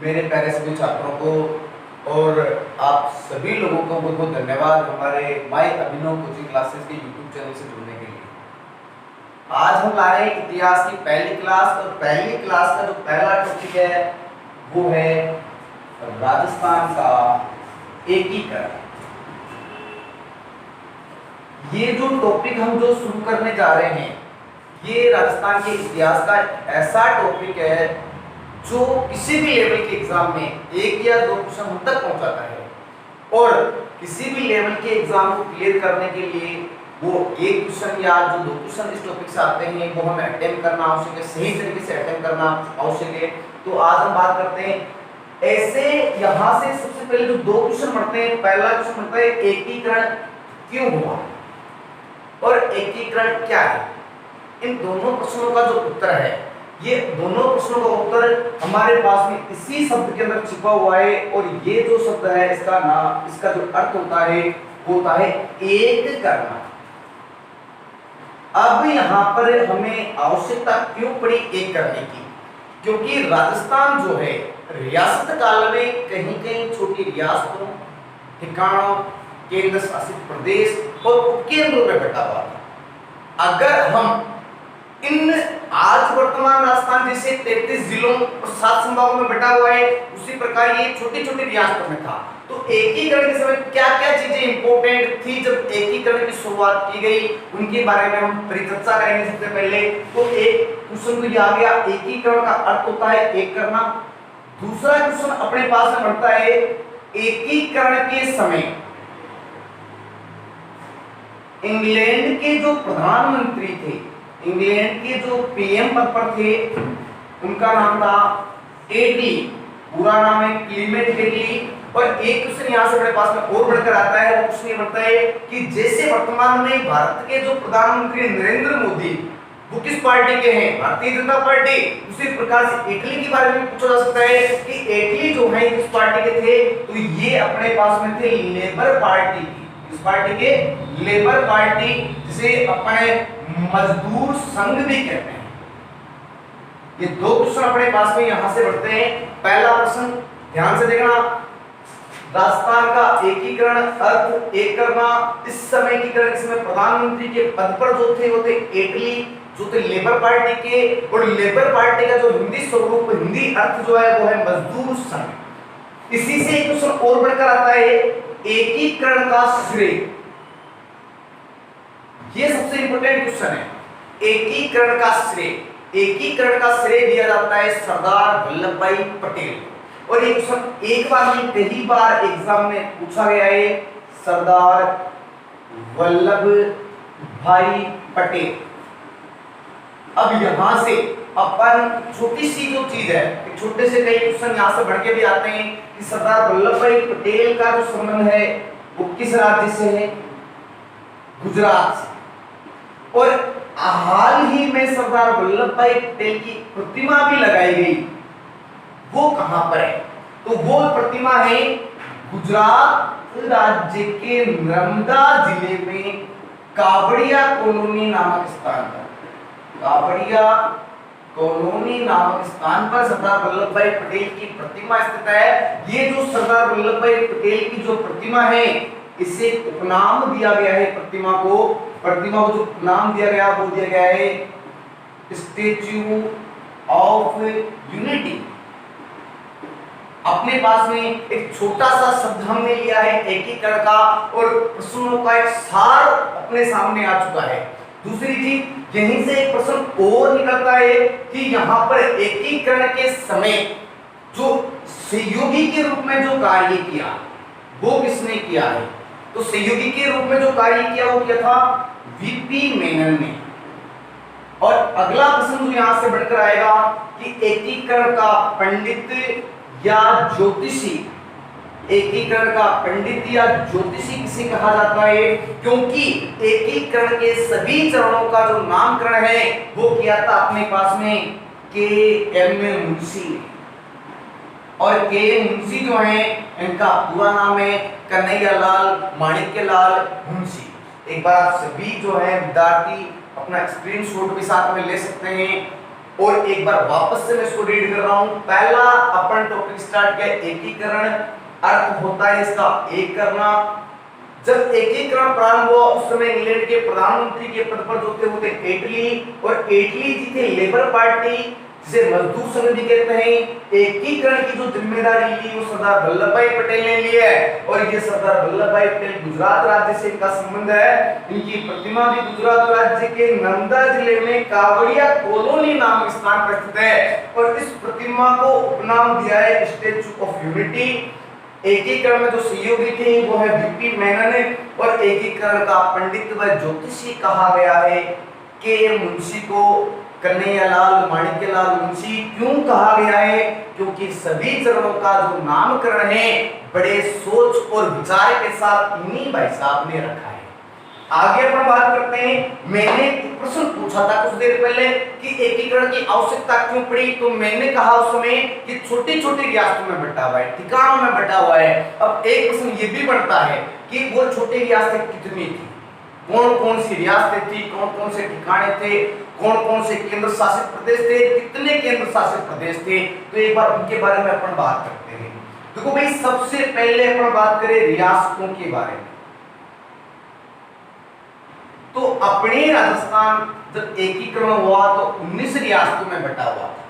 मेरे प्यारे सभी छात्रों को और आप सभी लोगों को बहुत बहुत धन्यवाद हमारे माय अभिनव कोचिंग क्लासेस के यूट्यूब चैनल से जुड़ने के लिए। आज हम ला रहे हैं इतिहास की पहली क्लास और पहली क्लास का जो पहला टॉपिक है वो है राजस्थान का एकीकरण। ये जो टॉपिक हम जो शुरू करने जा रहे हैं ये राजस्थान के इतिहास का ऐसा टॉपिक है जो किसी भी लेवल के एग्जाम में एक या दो क्वेश्चन तक पहुंचाता है और किसी भी लेवल के एग्जाम को क्लियर करने के लिए वो एक क्वेश्चन या जो दो क्वेश्चन इस टॉपिक से आते हैं वो हमें अटेम्प्ट करना आवश्यक है, सही तरीके से अटेम्प्ट करना आवश्यक है। तो आज हम बात करते हैं ऐसे यहाँ से सबसे पहले जो दो क्वेश्चन पढ़ते हैं। पहला क्वेश्चन पढ़ता है एकीकरण क्यों हुआ और एकीकरण क्या है। इन दोनों प्रश्नों का जो उत्तर है, ये दोनों प्रश्नों का उत्तर हमारे पास में इसी शब्द के अंदर छिपा हुआ है और ये जो शब्द है इसका नाम, इसका जो अर्थ होता है वो होता है एक करना। अब यहाँ पर हमें आवश्यकता क्यों पड़ी एक करने की, क्योंकि राजस्थान जो है रियासत काल में कहीं कहीं छोटी रियासतों, ठिकानों, केंद्र शासित प्रदेश और उपकेंद्रों में बटा हुआ था। अगर हम इन आज वर्तमान राजस्थान जैसे 33 जिलों और 7 संभागों में बटा हुआ है, उसी प्रकार ये छोटी छोटी रियासतों में था। तो एकीकरण के समय क्या क्या चीजें इंपॉर्टेंट थी जब एकीकरण की शुरुआत की गई, उनके बारे में हम परिचर्चा करेंगे। सबसे पहले तो एक क्वेश्चन तो ये आ गया, एकीकरण का अर्थ होता है एक करना। दूसरा क्वेश्चन अपने पास में बढ़ता है एकीकरण के समय इंग्लैंड के जो प्रधानमंत्री थे, इंग्लैंड के जो पीएम पद पर थे, उनका नाम था एटली, पूरा नाम है क्लीमेंट एटली। और एक क्वेश्चन यहाँ से मेरे पास में और बढ़कर आता है, वो क्वेश्चन ये बढ़ता है कि जैसे वर्तमान में भारत के जो प्रधानमंत्री नरेंद्र मोदी वो किस पार्टी के हैं, भारतीय जनता पार्टी, उसी प्रकार से इटली के बारे में पूछा जा सकता है कि इटली जो है किस पार्टी के थे। तो ये अपने पास में थे लेबर पार्टी की। इस पार्टी के लेबर पार्टी, जिसे अपने मजदूर संघ भी कहते हैं। ये दो क्वेश्चन अपने पास में यहां से बढ़ते हैं। पहला प्रश्न ध्यान से देखना, राजस्थान का एकीकरण अर्थ एक करना। इस समय एकीकरण के समय प्रधानमंत्री के पद पर जो थे वो थे एटली, जो थे लेबर पार्टी के, और लेबर पार्टी का जो हिंदी स्वरूप, हिंदी अर्थ जो है वो है मजदूर संघ। इसी से एक क्वेश्चन और बढ़कर आता है एकीकरण का श्रेय। ये सबसे इंपॉर्टेंट क्वेश्चन है, एकीकरण का श्रेय। एकीकरण का श्रेय दिया जाता है सरदार वल्लभ भाई पटेल। और ये क्वेश्चन एक बार नहीं कई बार एग्जाम में पूछा गया है, सरदार वल्लभ भाई पटेल। अब यहां से अपन छोटी सी जो चीज है, एक छोटे से कई क्वेश्चन यहां से बढ़ के भी आते हैं कि सरदार वल्लभ भाई पटेल का जो संबंध है वो किस राज्य से है, गुजरात से। और हाल ही में सरदार वल्लभ भाई पटेल की प्रतिमा भी लगाई गई, वो कहां पर है? तो वो प्रतिमा है गुजरात राज्य के नर्मदा जिले में कावड़िया कॉलोनी नामक स्थान पर। कावड़िया कॉलोनी नामक स्थान पर सरदार वल्लभ भाई पटेल की प्रतिमा स्थित है। ये जो सरदार वल्लभ भाई पटेल की जो प्रतिमा है, इसे उपनाम दिया गया है। प्रतिमा को जो नाम दिया गया वो दिया गया है स्टैच्यू ऑफ यूनिटी। अपने पास में एक छोटा सा शब्द हमने लिया है एकीकरण का, और प्रश्नों का एक सार अपने सामने आ चुका है। दूसरी चीज यहीं से एक प्रश्न और निकलता है कि यहाँ पर एकीकरण के समय जो सहयोगी के रूप में जो कार्य किया वो किसने किया है? तो सहयोगी के रूप में जो कार्य किया वो क्या था? वीपी मेनन ने। और अगला प्रश्न जो यहां से बढ़कर आएगा कि एकीकरण का पंडित या ज्योतिषी, एकीकरण का पंडित या ज्योतिषी किसे कहा जाता है? क्योंकि एकीकरण के सभी चरणों का जो नामकरण है वो किया था अपने पास में के.एम. मुंशी। और के मुंशी जो है इनका पूरा नाम है कन्हैयालाल माणिक्यलाल मुंशी। एक बार आप सभी जो है विद्यार्थी अपना स्क्रीनशॉट भी साथ में ले सकते हैं। और एक बार वापस से मैं इसको रीड कर रहा हूं। पहला अपन टॉपिक स्टार्ट किया एकीकरण। अर्थ होता है इसका एक करना। जब एकीकरण प्रारंभ हुआ उस समय इंग्लैंड के प्रधानमंत्री के पद पर जो थे वो थे एटली, और एटली जी थे लेबर पार्टी जिसे मजदूर संघ भी कहते हैं। एकीकरण की जो जिम्मेदारी ली वो सरदार वल्लभ भाई पटेल ने ली है, और ये सरदार वल्लभ भाई पटेल गुजरात राज्य से इनका संबंध है। इनकी प्रतिमा भी गुजरात राज्य के नर्मदा जिले में कावड़िया कॉलोनी नामक स्थान पर स्थित है, और इस प्रतिमा को उपनाम दिया है स्टैचू ऑफ यूनिटी। एकीकरण में जो सहयोगी थे वो है बीपी मेनन, और एकीकरण का पंडित व ज्योतिषी कहा गया है के मुंशी को कन्हैयालाल माणिक्यलाल मुंशी। क्यों कहा गया है? क्योंकि सभी चरणों का जो नामकरण है बड़े सोच और विचार के साथ इन्हीं भाई साहब ने रखा है। आगे अपन बात करते हैं। मैंने एक प्रश्न पूछा था कुछ देर पहले कि एकीकरण की आवश्यकता क्यों पड़ी, तो मैंने कहा उस समय कि छोटी छोटी रियासतों में बटा हुआ है, ठिकानों में बटा हुआ है। अब एक प्रश्न ये भी बनता है कि वो छोटी रियासतें कितनी थी, कौन कौन सी रियासतें थी, कौन कौन से ठिकाने थे, कौन कौन से केंद्र शासित प्रदेश थे, कितने केंद्र शासित प्रदेश थे, तो एक बार उनके बारे में अपन बात करते हैं। देखो भाई, सबसे पहले अपन बात करें रियासतों के बारे में, तो अपने राजस्थान जब एकीकरण हुआ तो 19 रियासतों में बटा हुआ था।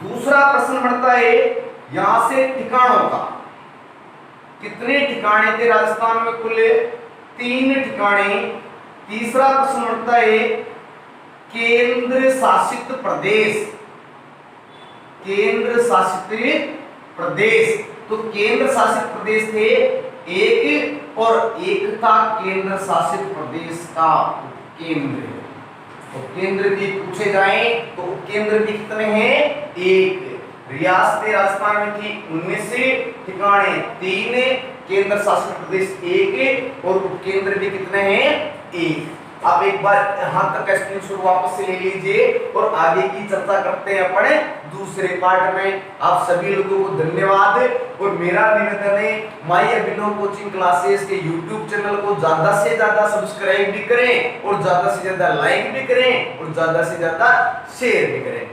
दूसरा प्रश्न बढ़ता है यहां से ठिकानों का, कितने ठिकाने थे राजस्थान में? कुल 3 ठिकाने। तीसरा प्रश्न उठता है केंद्र शासित प्रदेश, केंद्र शासित प्रदेश। तो केंद्र शासित प्रदेश थे एक, और एक था केंद्र शासित प्रदेश का उपकेंद्र। तो केंद्र भी पूछे जाएं तो उपकेंद्र भी कितने हैं? एक। रियासतें राजस्थान में थी 19, ठिकाने 3, केंद्र शासित प्रदेश 1, और उपकेंद्र भी कितने हैं? 1। आप एक बार यहां तक का स्क्रीनशॉट वापस से ले लीजिए और आगे की चर्चा करते हैं अपने दूसरे पार्ट में। आप सभी लोगों को धन्यवाद, और मेरा निवेदन है माय अभिनव कोचिंग क्लासेस के YouTube चैनल को ज्यादा से ज्यादा सब्सक्राइब भी करें, और ज्यादा से ज्यादा लाइक भी करें, और ज्यादा से ज्यादा शेयर भी करें।